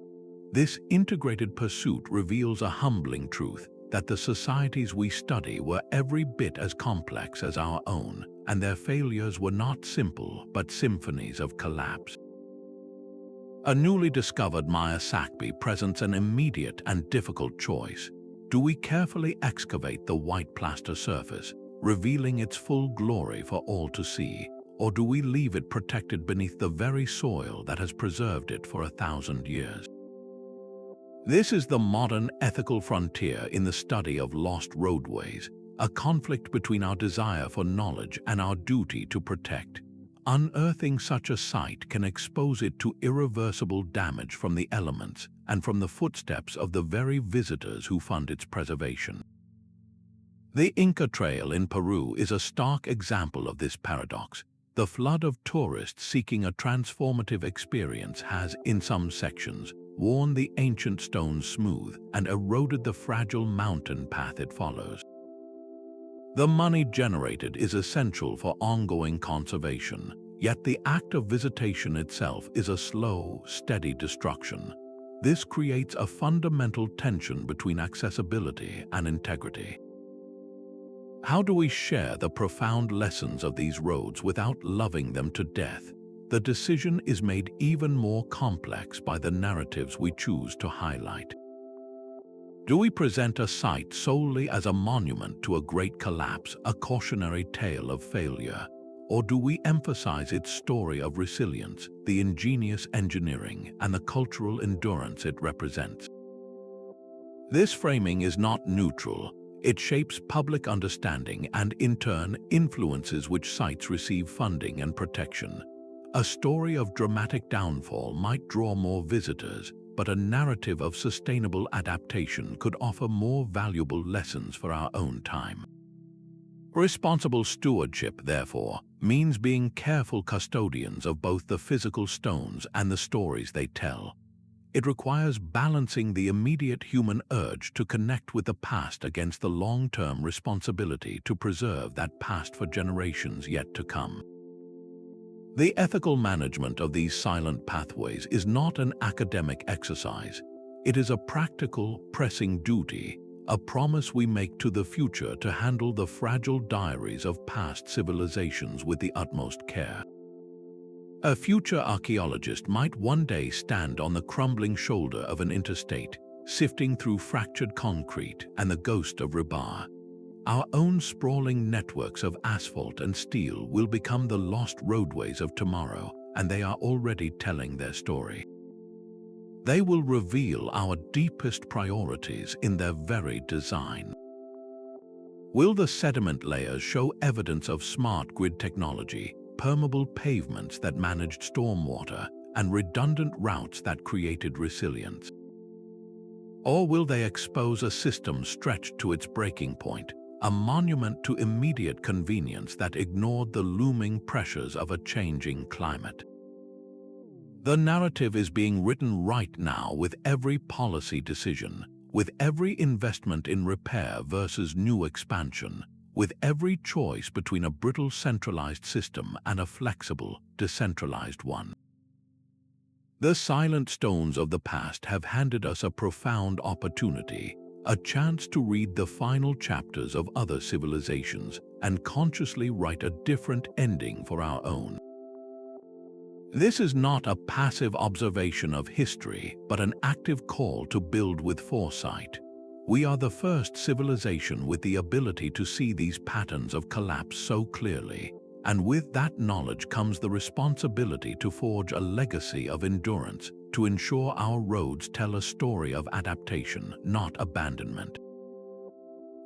This integrated pursuit reveals a humbling truth that the societies we study were every bit as complex as our own, and their failures were not simple but symphonies of collapse. A newly discovered Maya Sacbeob presents an immediate and difficult choice. Do we carefully excavate the white plaster surface, revealing its full glory for all to see, or do we leave it protected beneath the very soil that has preserved it for 1,000 years? This is the modern ethical frontier in the study of lost roadways, a conflict between our desire for knowledge and our duty to protect. Unearthing such a site can expose it to irreversible damage from the elements and from the footsteps of the very visitors who fund its preservation. The Inca Trail in Peru is a stark example of this paradox. The flood of tourists seeking a transformative experience has, in some sections, worn the ancient stones smooth and eroded the fragile mountain path it follows. The money generated is essential for ongoing conservation, yet the act of visitation itself is a slow, steady destruction. This creates a fundamental tension between accessibility and integrity. How do we share the profound lessons of these roads without loving them to death? The decision is made even more complex by the narratives we choose to highlight. Do we present a site solely as a monument to a great collapse, a cautionary tale of failure? Or do we emphasize its story of resilience, the ingenious engineering, and the cultural endurance it represents? This framing is not neutral. It shapes public understanding and, in turn, influences which sites receive funding and protection. A story of dramatic downfall might draw more visitors, but a narrative of sustainable adaptation could offer more valuable lessons for our own time. Responsible stewardship, therefore, means being careful custodians of both the physical stones and the stories they tell. It requires balancing the immediate human urge to connect with the past against the long-term responsibility to preserve that past for generations yet to come. The ethical management of these silent pathways is not an academic exercise. It is a practical, pressing duty, a promise we make to the future to handle the fragile diaries of past civilizations with the utmost care. A future archaeologist might one day stand on the crumbling shoulder of an interstate, sifting through fractured concrete and the ghost of rebar. Our own sprawling networks of asphalt and steel will become the lost roadways of tomorrow, and they are already telling their story. They will reveal our deepest priorities in their very design. Will the sediment layers show evidence of smart grid technology, permeable pavements that managed stormwater, and redundant routes that created resilience? Or will they expose a system stretched to its breaking point, a monument to immediate convenience that ignored the looming pressures of a changing climate? The narrative is being written right now with every policy decision, with every investment in repair versus new expansion, with every choice between a brittle centralized system and a flexible, decentralized one. The silent stones of the past have handed us a profound opportunity, a chance to read the final chapters of other civilizations and consciously write a different ending for our own. This is not a passive observation of history, but an active call to build with foresight. We are the first civilization with the ability to see these patterns of collapse so clearly, and with that knowledge comes the responsibility to forge a legacy of endurance, to ensure our roads tell a story of adaptation, not abandonment.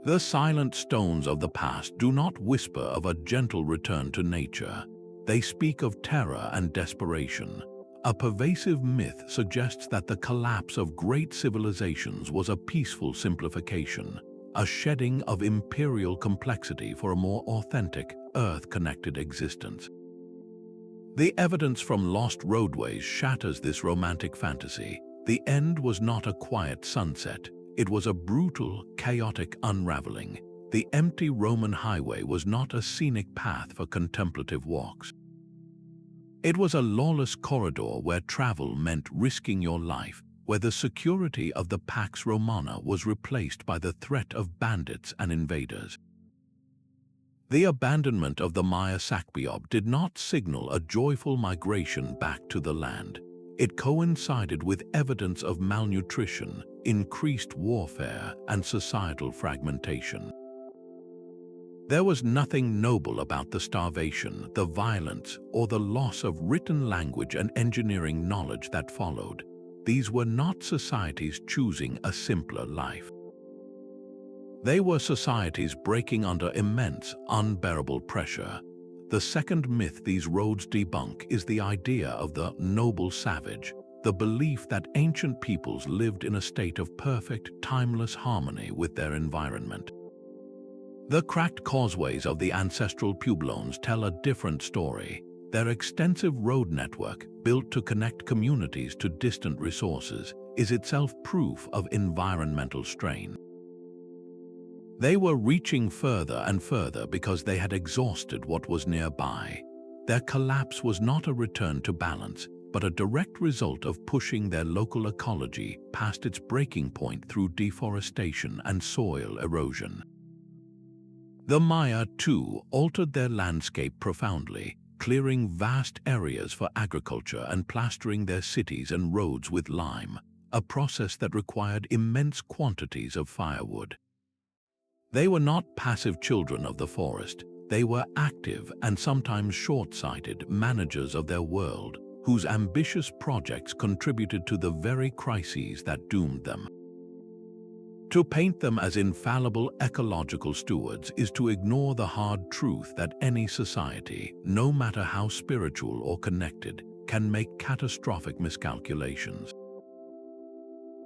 The silent stones of the past do not whisper of a gentle return to nature. They speak of terror and desperation. A pervasive myth suggests that the collapse of great civilizations was a peaceful simplification, a shedding of imperial complexity for a more authentic, earth-connected existence. The evidence from lost roadways shatters this romantic fantasy. The end was not a quiet sunset. It was a brutal, chaotic unraveling. The empty Roman highway was not a scenic path for contemplative walks. It was a lawless corridor where travel meant risking your life, where the security of the Pax Romana was replaced by the threat of bandits and invaders. The abandonment of the Maya Sacbeob did not signal a joyful migration back to the land. It coincided with evidence of malnutrition, increased warfare, and societal fragmentation. There was nothing noble about the starvation, the violence, or the loss of written language and engineering knowledge that followed. These were not societies choosing a simpler life. They were societies breaking under immense, unbearable pressure. The second myth these roads debunk is the idea of the noble savage, the belief that ancient peoples lived in a state of perfect, timeless harmony with their environment. The cracked causeways of the ancestral pueblones tell a different story. Their extensive road network, built to connect communities to distant resources, is itself proof of environmental strain. They were reaching further and further because they had exhausted what was nearby. Their collapse was not a return to balance, but a direct result of pushing their local ecology past its breaking point through deforestation and soil erosion. The Maya, too, altered their landscape profoundly, clearing vast areas for agriculture and plastering their cities and roads with lime, a process that required immense quantities of firewood. They were not passive children of the forest. They were active and sometimes short-sighted managers of their world, whose ambitious projects contributed to the very crises that doomed them. To paint them as infallible ecological stewards is to ignore the hard truth that any society, no matter how spiritual or connected, can make catastrophic miscalculations.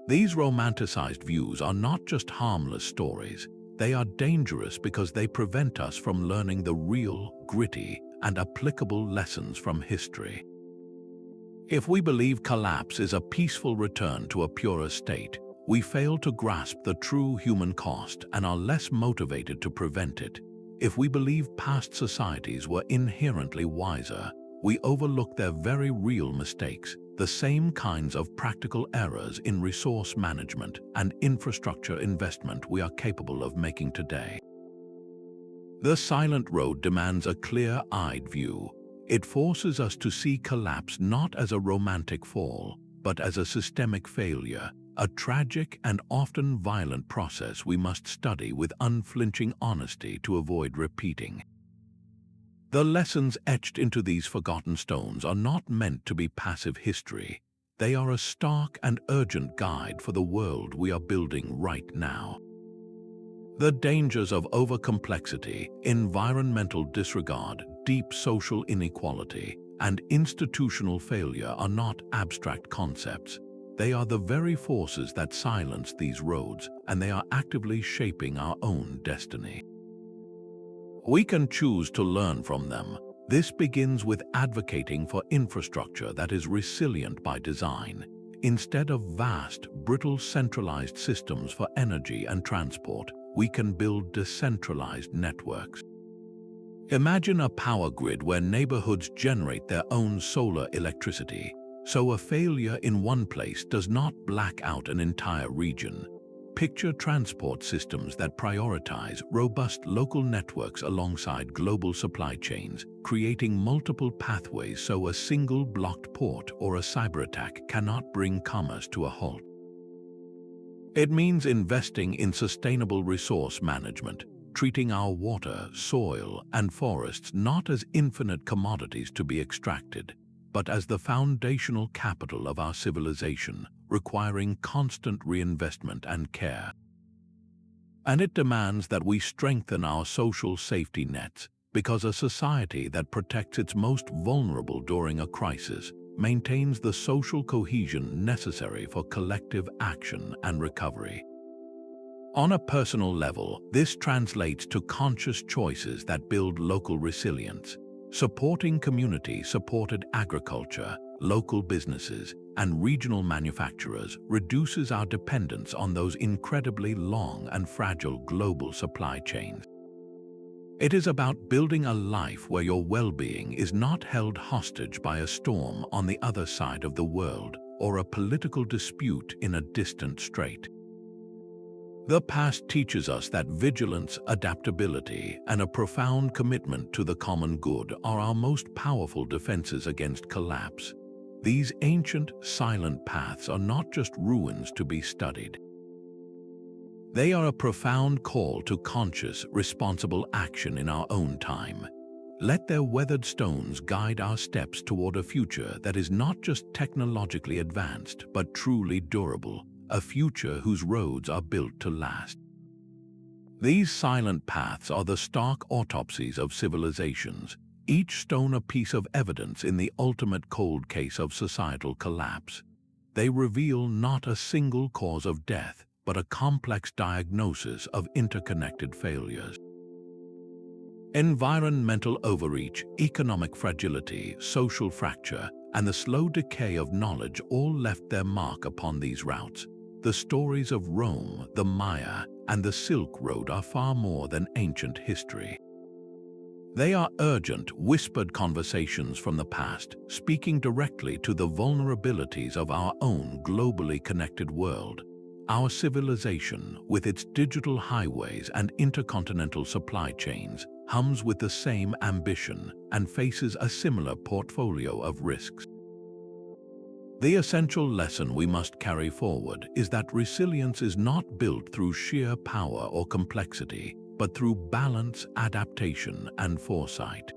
These romanticized views are not just harmless stories. They are dangerous because they prevent us from learning the real, gritty, and applicable lessons from history. If we believe collapse is a peaceful return to a purer state, we fail to grasp the true human cost and are less motivated to prevent it. If we believe past societies were inherently wiser, we overlook their very real mistakes, the same kinds of practical errors in resource management and infrastructure investment we are capable of making today. The silent road demands a clear-eyed view. It forces us to see collapse not as a romantic fall, but as a systemic failure, a tragic and often violent process we must study with unflinching honesty to avoid repeating. The lessons etched into these forgotten stones are not meant to be passive history. They are a stark and urgent guide for the world we are building right now. The dangers of overcomplexity, environmental disregard, deep social inequality, and institutional failure are not abstract concepts. They are the very forces that silence these roads, and they are actively shaping our own destiny. We can choose to learn from them. This begins with advocating for infrastructure that is resilient by design. Instead of vast, brittle centralized systems for energy and transport, we can build decentralized networks. Imagine a power grid where neighborhoods generate their own solar electricity, so a failure in one place does not black out an entire region. Picture transport systems that prioritize robust local networks alongside global supply chains, creating multiple pathways so a single blocked port or a cyber attack cannot bring commerce to a halt. It means investing in sustainable resource management, treating our water, soil, and forests not as infinite commodities to be extracted, but as the foundational capital of our civilization, requiring constant reinvestment and care. And it demands that we strengthen our social safety nets, because a society that protects its most vulnerable during a crisis maintains the social cohesion necessary for collective action and recovery. On a personal level, this translates to conscious choices that build local resilience, supporting community-supported agriculture, local businesses, and regional manufacturers reduces our dependence on those incredibly long and fragile global supply chains. It is about building a life where your well-being is not held hostage by a storm on the other side of the world or a political dispute in a distant strait. The past teaches us that vigilance, adaptability, and a profound commitment to the common good are our most powerful defenses against collapse. These ancient, silent paths are not just ruins to be studied. They are a profound call to conscious, responsible action in our own time. Let their weathered stones guide our steps toward a future that is not just technologically advanced, but truly durable, a future whose roads are built to last. These silent paths are the stark autopsies of civilizations, each stone a piece of evidence in the ultimate cold case of societal collapse. They reveal not a single cause of death, but a complex diagnosis of interconnected failures. Environmental overreach, economic fragility, social fracture, and the slow decay of knowledge all left their mark upon these routes. The stories of Rome, the Maya, and the Silk Road are far more than ancient history. They are urgent, whispered conversations from the past, speaking directly to the vulnerabilities of our own globally connected world. Our civilization, with its digital highways and intercontinental supply chains, hums with the same ambition and faces a similar portfolio of risks. The essential lesson we must carry forward is that resilience is not built through sheer power or complexity, but through balance, adaptation, and foresight.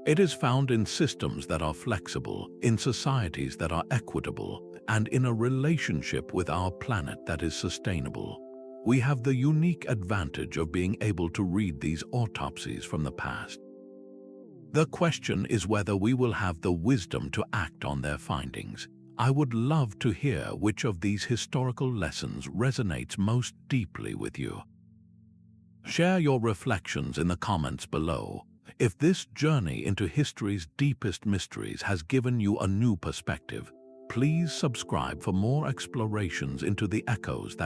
It is found in systems that are flexible, in societies that are equitable, and in a relationship with our planet that is sustainable. We have the unique advantage of being able to read these autopsies from the past. The question is whether we will have the wisdom to act on their findings. I would love to hear which of these historical lessons resonates most deeply with you. Share your reflections in the comments below. If this journey into history's deepest mysteries has given you a new perspective, please subscribe for more explorations into the echoes that